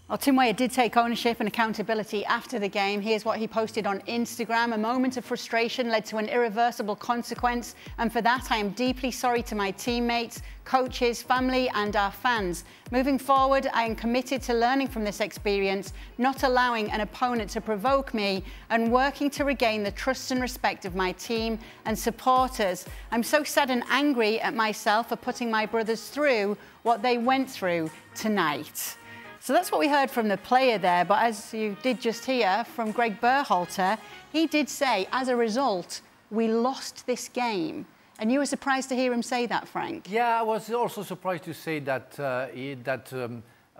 Well, Tim Weah did take ownership and accountability after the game. Here's what he posted on Instagram. A moment of frustration led to an irreversible consequence, and for that I am deeply sorry to my teammates, coaches, family and our fans. Moving forward, I am committed to learning from this experience, not allowing an opponent to provoke me, and working to regain the trust and respect of my team and supporters. I'm so sad and angry at myself for putting my brothers through what they went through tonight. So that's what we heard from the player there, but as you did just hear from Greg Berhalter, he did say, as a result, we lost this game. And you were surprised to hear him say that, Frank? Yeah, I was also surprised to say that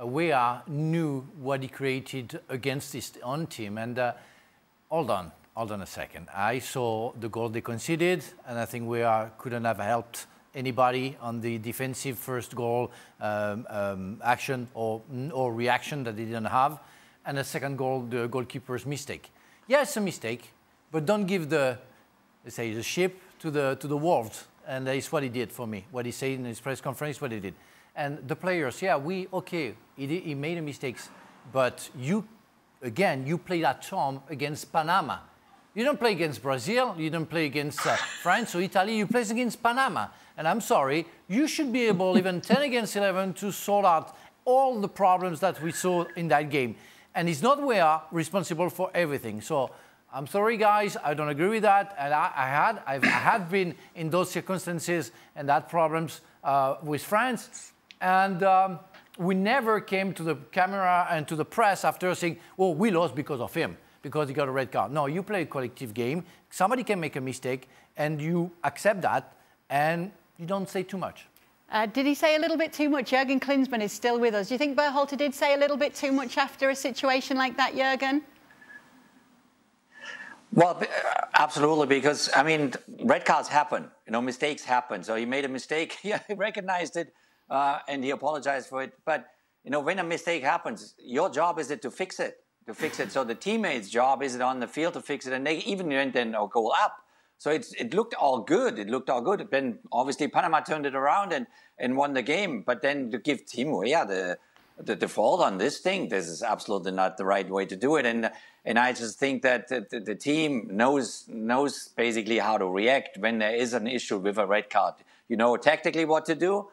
Weah knew what he created against his own team. And hold on a second. I saw the goal they conceded, and I think Weah couldn't have helped anybody on the defensive first goal action or reaction that they didn't have. And the second goal, the goalkeeper's mistake. Yeah, it's a mistake, but don't give the, let's say, the ship to the wolves. And that's what he did for me. What he said in his press conference, what he did. And the players, yeah, he made mistakes, but you played at home against Panama. You don't play against Brazil, you don't play against France or Italy, you play against Panama. And I'm sorry, you should be able, even 10 against 11, to sort out all the problems that we saw in that game. And it's not Weah responsible for everything. So I'm sorry, guys, I don't agree with that. And I had been in those circumstances and had problems with France. And we never came to the camera and to the press after saying, oh, we lost because of him, because he got a red card. No, you play a collective game. Somebody can make a mistake, and you accept that, and you don't say too much. Did he say a little bit too much? Jurgen Klinsmann is still with us. Do you think Berhalter did say a little bit too much after a situation like that, Jurgen? Well, absolutely, because, I mean, red cards happen. You know, mistakes happen. So he made a mistake. He recognized it, and he apologized for it. But, you know, when a mistake happens, your job is to fix it. So the teammates' job is on the field to fix it, and they even went then a goal up. So it looked all good. Then obviously Panama turned it around and won the game. But then to give Team Weah the fault on this thing, this is absolutely not the right way to do it. And I just think that the team knows basically how to react when there is an issue with a red card. You know tactically what to do.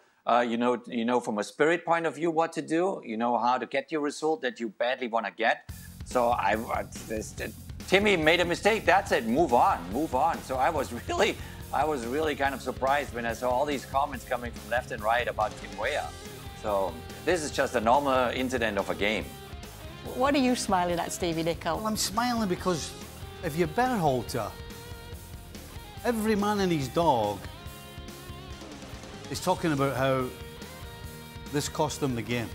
You know from a spirit point of view what to do. You know how to get your result that you badly want to get. So Timmy made a mistake. That's it. Move on. So I was really kind of surprised when I saw all these comments coming from left and right about Tim Weah. So this is just a normal incident of a game. What are you smiling at, Stevie Nicol? Well, I'm smiling because if you're Berhalter, every man and his dog is talking about how this cost them the game.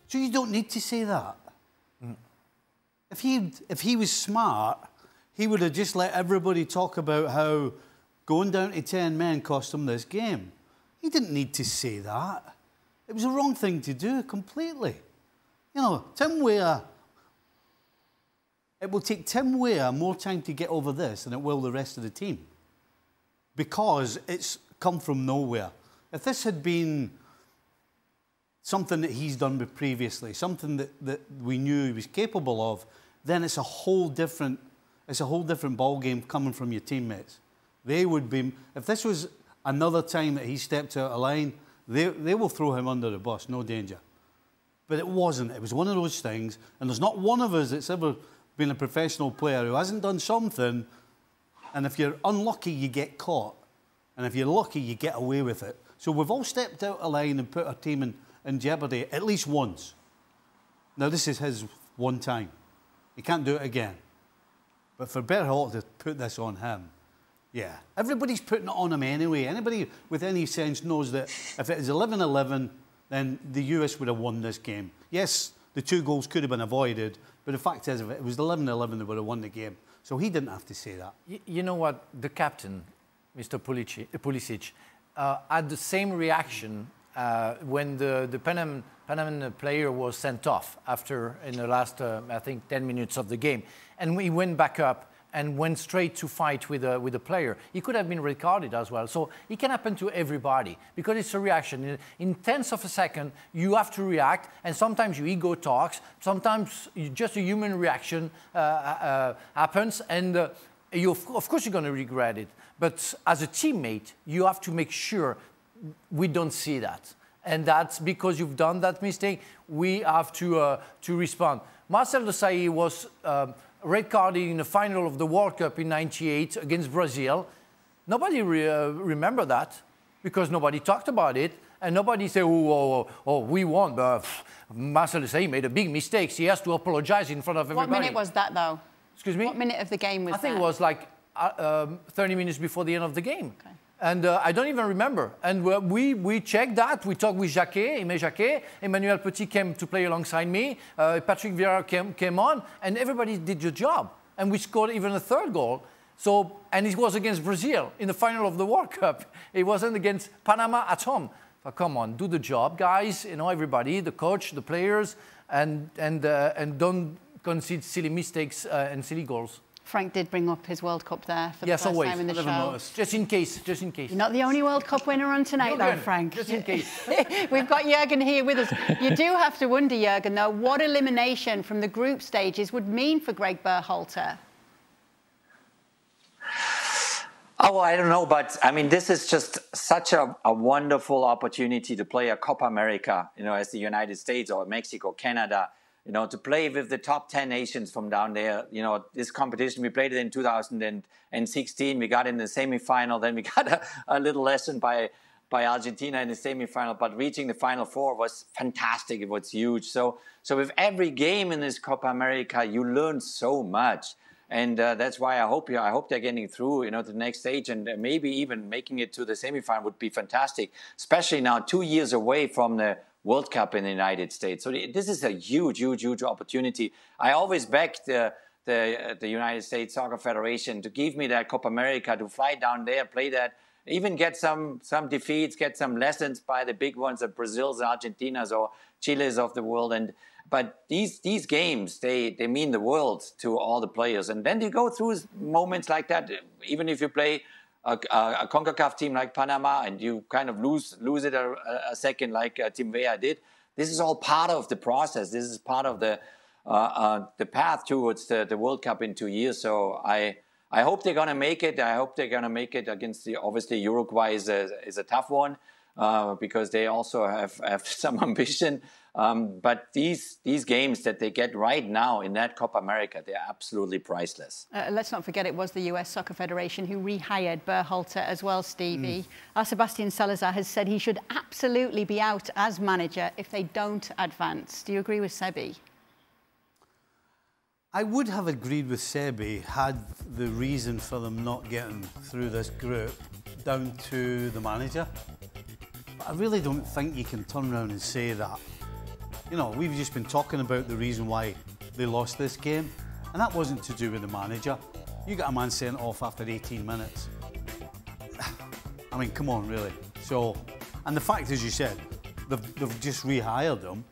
So you don't need to say that. If he was smart, he would have just let everybody talk about how going down to 10 men cost him this game. He didn't need to say that. It was the wrong thing to do completely. You know, Tim Weah, it will take Tim Weah more time to get over this than it will the rest of the team, because it's come from nowhere. If this had been something that he's done previously, something that we knew he was capable of, then it's a whole different ball game coming from your teammates. They would be, if this was another time that he stepped out of line, they will throw him under the bus, no danger. But it wasn't. It was one of those things, and there's not one of us that's ever been a professional player who hasn't done something, and if you're unlucky, you get caught. And if you're lucky, you get away with it. So we've all stepped out of line and put our team in jeopardy at least once. Now, this is his one time. He can't do it again. But for Berhalter to put this on him, yeah. Everybody's putting it on him anyway. Anybody with any sense knows that if it was 11-11, then the US would have won this game. Yes, the 2 goals could have been avoided, but the fact is, if it was 11-11, they would have won the game. So he didn't have to say that. You know what? The captain, Mr. Pulisic, had the same reaction when the Panamanian player was sent off in the last, I think, 10 minutes of the game. And he went back up and went straight to fight with a player. He could have been red carded as well. So it can happen to everybody because it's a reaction. In tenths of a second, you have to react, and sometimes your ego talks. Sometimes just a human reaction happens, and of course you're going to regret it. But as a teammate, you have to make sure we don't see that. And that's because you've done that mistake, we have to respond. Marcel Desailly was red carded in the final of the World Cup in '98 against Brazil. Nobody remember that because nobody talked about it. And nobody said, oh, we won. But Marcel Desailly made a big mistake. He has to apologize in front of everybody. What minute was that, though? Excuse me? What minute of the game was that? I think it was like 30 minutes before the end of the game. Okay. And I don't even remember. And we checked that. We talked with Aimé Jacquet. Emmanuel Petit came to play alongside me. Patrick Vieira came on. And everybody did your job. And we scored even a third goal. So, and it was against Brazil in the final of the World Cup. It wasn't against Panama at home. So come on, do the job, guys. You know, everybody, the coach, the players, and don't concede silly mistakes and silly goals. Frank did bring up his World Cup there for the first time in the show. Noticed. Just in case, just in case. You're not the only World Cup winner on tonight, though, Frank. Just in case. We've got Jurgen here with us. You do have to wonder, Jurgen, though, what elimination from the group stages would mean for Greg Berhalter. Oh, I don't know, but I mean, this is just such a wonderful opportunity to play a Copa America, you know, as the United States or Mexico, Canada, you know, to play with the top 10 nations from down there. You know, this competition, we played it in 2016. We got in the semifinal. Then we got a little lesson by Argentina in the semifinal. But reaching the Final Four was fantastic. It was huge. So with every game in this Copa America, you learn so much. And that's why I hope they're getting through, you know, to the next stage, and maybe even making it to the semifinal would be fantastic, especially now 2 years away from the World Cup in the United States. So this is a huge, huge, huge opportunity. I always backed the United States Soccer Federation to give me that Copa America, to fly down there, play that, even get some defeats, get some lessons by the big ones, the Brazils, Argentinas, or Chiles of the world. But these games, they mean the world to all the players. And then you go through moments like that, even if you play a CONCACAF team like Panama and you kind of lose it a second like Team Weah did. This is all part of the process. This is part of the path towards the World Cup in 2 years. So I hope they're going to make it. I hope they're going to make it against obviously Uruguay is a tough one because they also have some ambition. But these games that they get right now in that Copa America, they're absolutely priceless. Let's not forget it was the US Soccer Federation who rehired Berhalter as well, Stevie. Our Sebastian Salazar has said he should absolutely be out as manager if they don't advance. Do you agree with Sebi? I would have agreed with Sebi had the reason for them not getting through this group down to the manager. But I really don't think you can turn around and say that. You know, we've just been talking about the reason why they lost this game, and that wasn't to do with the manager. You got a man sent off after 18 minutes. I mean, come on, really. So, and the fact, as you said, they've just rehired them.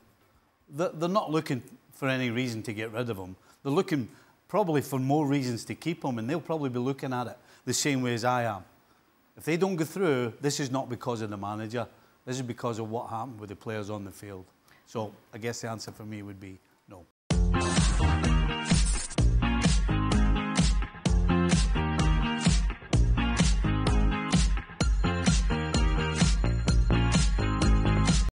They're not looking for any reason to get rid of them. They're looking probably for more reasons to keep them, and they'll probably be looking at it the same way as I am. If they don't go through, this is not because of the manager. This is because of what happened with the players on the field. So I guess the answer for me would be no.